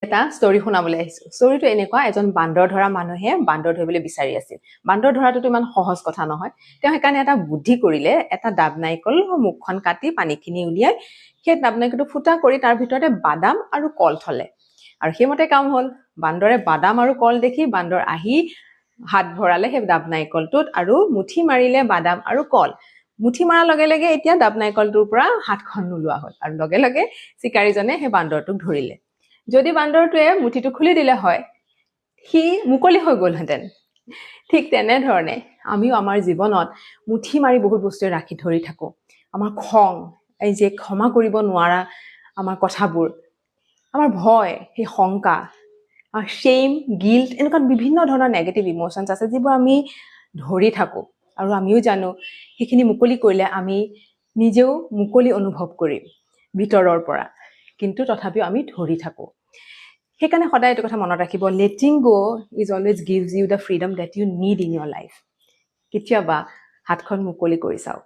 এটা ষ্টৰী শুনাবলৈ আহিছো ষ্টৰীটো এনেকুৱা এজন বান্দৰ ধৰা মানুহে বান্দৰ ধৰিবলৈ বিচাৰি আছিল বান্দৰ ধৰাটো ইমান সহজ কথা নহয় তেওঁ সেইকাৰণে এটা বুদ্ধি কৰিলে এটা ডাব নাৰিকল মুখখন কাটি পানীখিনি উলিয়াই সেই ডাব নাৰিকলটো ফুটা কৰি তাৰ ভিতৰতে বাদাম আৰু কল থলে আৰু সেইমতে কাম হ'ল বান্দৰে বাদাম আৰু কল দেখি বান্দৰ আহি হাত ভৰালে সেই ডাব নাৰিকলটোত আৰু মুঠি মাৰিলে বাদাম আৰু কল মুঠি মাৰাৰ লগে লগে এতিয়া ডাব নাৰিকলটোৰ পৰা হাতখন নোলোৱা হ'ল আৰু লগে লগে চিকাৰীজনে সেই বান্দৰটোক ধৰিলে যদি বান্দৰটোৱে মুঠিটো খুলি দিলে হয় সি মুকলি হৈ গ'লহেঁতেন ঠিক তেনেধৰণে আমিও আমাৰ জীৱনত মুঠি মাৰি বহুত বস্তু ৰাখি ধৰি থাকো আমাৰ খং এই যে ক্ষমা কৰিব নোৱাৰা আমাৰ কথাবোৰ আমাৰ ভয় সেই শংকা আৰু shame guilt এনেকুৱা বিভিন্ন ধৰণৰ নেগেটিভ ইমোশনছ আছে যিবোৰ আমি ধৰি থাকো আৰু আমিও জানো সেইখিনি মুকলি কৰিলে আমি নিজেও মুকলি অনুভৱ কৰিম ভিতৰৰ পৰা কিন্তু তথাপিও আমি ধৰি থাকো সেইকাৰণে সদায় এইটো কথা মনত ৰাখিব letting go is always gives you the freedom that you need in your life কেতিয়াবা হাতখন মুকলি কৰি চাওক